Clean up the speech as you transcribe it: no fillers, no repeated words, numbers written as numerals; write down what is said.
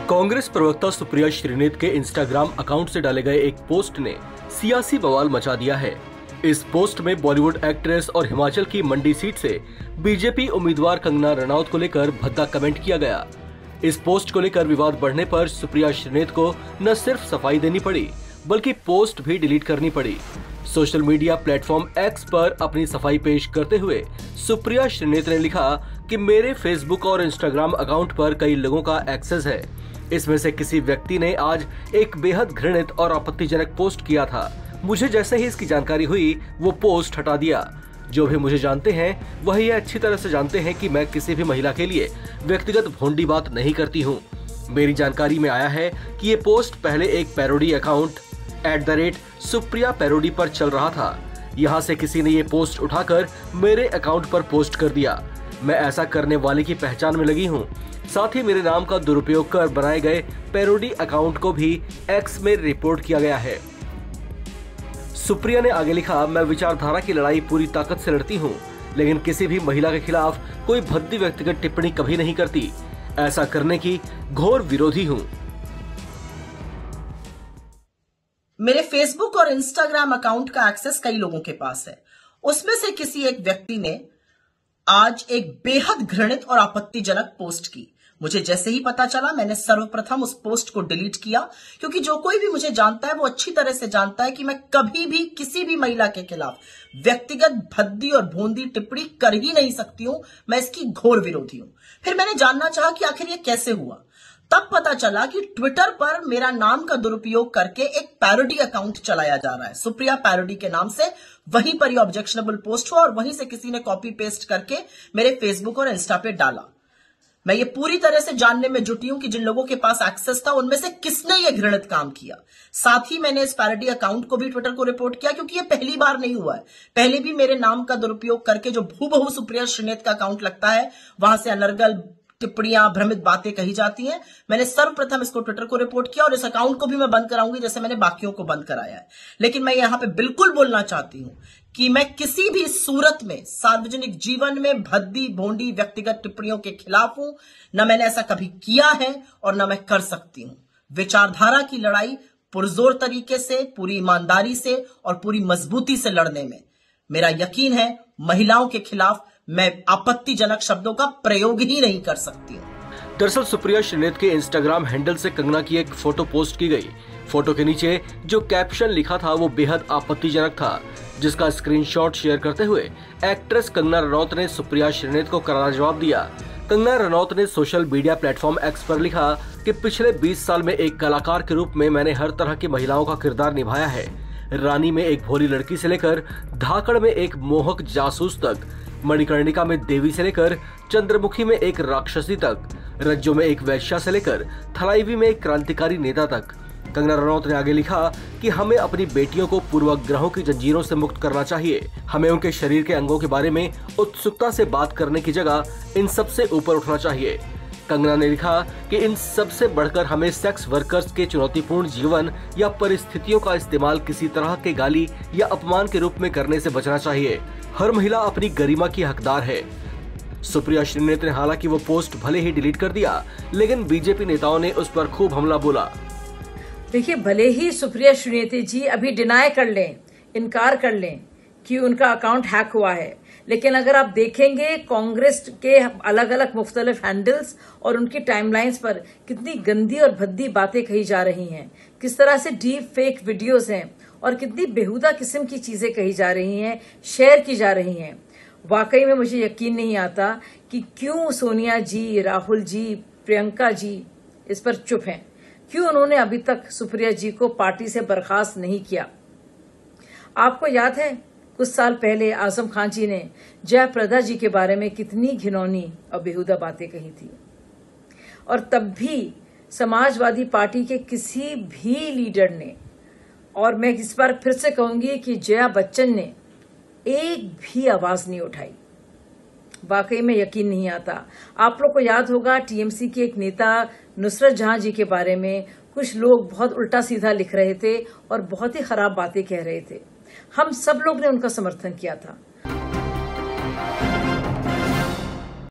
कांग्रेस प्रवक्ता सुप्रिया श्रीनेत के Instagram account से डाले गए एक पोस्ट ने सियासी बवाल मचा दिया है। इस पोस्ट में बॉलीवुड एक्ट्रेस और हिमाचल की मंडी सीट से बीजेपी उम्मीदवार कंगना रनौत को लेकर भद्दा कमेंट किया गया। इस पोस्ट को लेकर विवाद बढ़ने पर सुप्रिया श्रीनेत को न सिर्फ सफाई देनी पड़ी बल्कि पोस्ट भी डिलीट करनी पड़ी। सोशल मीडिया प्लेटफॉर्म एक्स पर अपनी सफाई पेश करते हुए सुप्रिया श्रीनेत ने लिखा कि मेरे फेसबुक और इंस्टाग्राम अकाउंट पर कई लोगों का एक्सेस है। इसमें से किसी व्यक्ति ने आज एक बेहद घृणित और आपत्तिजनक पोस्ट किया था। मुझे जैसे ही इसकी जानकारी हुई वो पोस्ट हटा दिया। जो भी मुझे जानते हैं वह ये अच्छी तरह से जानते हैं कि मैं किसी भी महिला के लिए व्यक्तिगत भोंडी बात नहीं करती हूँ। मेरी जानकारी में आया है कि ये पोस्ट पहले एक पैरोडी अकाउंट @सुप्रिया पैरोडी पर चल रहा था। यहाँ से किसी ने ये पोस्ट उठाकर मेरे अकाउंट पर पोस्ट कर दिया। मैं ऐसा करने वाले की पहचान में लगी हूँ। साथ ही मेरे नाम का दुरुपयोग कर बनाए गए पैरोडी अकाउंट को भी एक्स में रिपोर्ट किया गया है। सुप्रिया ने आगे लिखा, मैं विचारधारा की लड़ाई पूरी ताकत से लड़ती हूँ, लेकिन किसी भी महिला के खिलाफ कोई भद्दी व्यक्तिगत टिप्पणी कभी नहीं करती। ऐसा करने की घोर विरोधी हूँ। मेरे फेसबुक और इंस्टाग्राम अकाउंट का एक्सेस कई लोगों के पास है। उसमें से किसी एक व्यक्ति ने आज एक बेहद घृणित और आपत्तिजनक पोस्ट की। मुझे जैसे ही पता चला मैंने सर्वप्रथम उस पोस्ट को डिलीट किया, क्योंकि जो कोई भी मुझे जानता है वो अच्छी तरह से जानता है कि मैं कभी भी किसी भी महिला के खिलाफ व्यक्तिगत भद्दी और भोंदी टिप्पणी कर ही नहीं सकती हूं। मैं इसकी घोर विरोधी हूं। फिर मैंने जानना चाहा कि आखिर ये कैसे हुआ। तब पता चला कि ट्विटर पर मेरा नाम का दुरुपयोग करके एक पैरोडी अकाउंट चलाया जा रहा है, सुप्रिया पैरोडी के नाम से। वहीं पर ये ऑब्जेक्शनेबल पोस्ट हुआ और वहीं से किसी ने कॉपी पेस्ट करके मेरे फेसबुक और इंस्टा पे डाला। मैं ये पूरी तरह से जानने में जुटी हूं कि जिन लोगों के पास एक्सेस था उनमें से किसने ये घृणित काम किया। साथ ही मैंने इस पैरोडी अकाउंट को भी ट्विटर को रिपोर्ट किया, क्योंकि ये पहली बार नहीं हुआ है। पहले भी मेरे नाम का दुरुपयोग करके जो भूबहू सुप्रिया श्रीनेत का अकाउंट लगता है वहां से अनर्गल टिप्पणियां, भ्रमित बातें कही जाती हैं। मैंने सर्वप्रथम इसको ट्विटर को रिपोर्ट किया और इस अकाउंट को भी मैं बंद कराऊंगी जैसे मैंने बाकियों को बंद कराया है। लेकिन मैं यहां पे बिल्कुल बोलना चाहती हूं कि मैं किसी भी सूरत में सार्वजनिक जीवन में भद्दी भोंडी व्यक्तिगत टिप्पणियों के खिलाफ हूं। न मैंने ऐसा कभी किया है और न मैं कर सकती हूं। विचारधारा की लड़ाई पुरजोर तरीके से, पूरी ईमानदारी से और पूरी मजबूती से लड़ने में मेरा यकीन है महिलाओं के खिलाफ मैं आपत्तिजनक शब्दों का प्रयोग ही नहीं कर सकती हूँ। दरअसल सुप्रिया श्रीनेत के इंस्टाग्राम हैंडल से कंगना की एक फोटो पोस्ट की गई। फोटो के नीचे जो कैप्शन लिखा था वो बेहद आपत्तिजनक था, जिसका स्क्रीनशॉट शेयर करते हुए एक्ट्रेस कंगना रनौत ने सुप्रिया श्रीनेत को करारा जवाब दिया। कंगना रनौत ने सोशल मीडिया प्लेटफॉर्म एक्स पर लिखा कि पिछले 20 साल में एक कलाकार के रूप में मैंने हर तरह की महिलाओं का किरदार निभाया है। रानी में एक भोली लड़की से लेकर धाकड़ में एक मोहक जासूस तक, मणिकर्णिका में देवी से लेकर चंद्रमुखी में एक राक्षसी तक, रज्जो में एक वैश्या से लेकर थलाईवी में एक क्रांतिकारी नेता तक। कंगना रनौत ने आगे लिखा कि हमें अपनी बेटियों को पूर्वाग्रहों की जंजीरों से मुक्त करना चाहिए। हमें उनके शरीर के अंगों के बारे में उत्सुकता से बात करने की जगह इन सबसे ऊपर उठना चाहिए। कंगना ने लिखा कि इन सबसे बढ़कर हमें सेक्स वर्कर्स के चुनौतीपूर्ण जीवन या परिस्थितियों का इस्तेमाल किसी तरह के गाली या अपमान के रूप में करने से बचना चाहिए। हर महिला अपनी गरिमा की हकदार है। सुप्रिया श्रीनेत ने हालांकि वो पोस्ट भले ही डिलीट कर दिया, लेकिन बीजेपी नेताओं ने उस पर खूब हमला बोला। देखिए, भले ही सुप्रिया श्रीनेत जी अभी डिनाई कर लें, इनकार कर लें कि उनका अकाउंट हैक हुआ है, लेकिन अगर आप देखेंगे कांग्रेस के अलग अलग मुख्तलिफ हैंडल्स और उनकी टाइमलाइंस पर कितनी गंदी और भद्दी बातें कही जा रही हैं, किस तरह से डीप फेक वीडियोस हैं और कितनी बेहुदा किस्म की चीजें कही जा रही हैं, शेयर की जा रही हैं। वाकई में मुझे यकीन नहीं आता कि क्यों सोनिया जी, राहुल जी, प्रियंका जी इस पर चुप हैं। क्यों उन्होंने अभी तक सुप्रिया जी को पार्टी से बर्खास्त नहीं किया। आपको याद है कुछ साल पहले आजम खान जी ने जयप्रदा जी के बारे में कितनी घिनौनी और बेहुदा बातें कही थी, और तब भी समाजवादी पार्टी के किसी भी लीडर ने, और मैं इस बार फिर से कहूंगी कि जया बच्चन ने एक भी आवाज नहीं उठाई। वाकई में यकीन नहीं आता। आप लोग को याद होगा टीएमसी के एक नेता नुसरत जहां जी के बारे में कुछ लोग बहुत उल्टा सीधा लिख रहे थे और बहुत ही खराब बातें कह रहे थे। हम सब लोग ने उनका समर्थन किया था।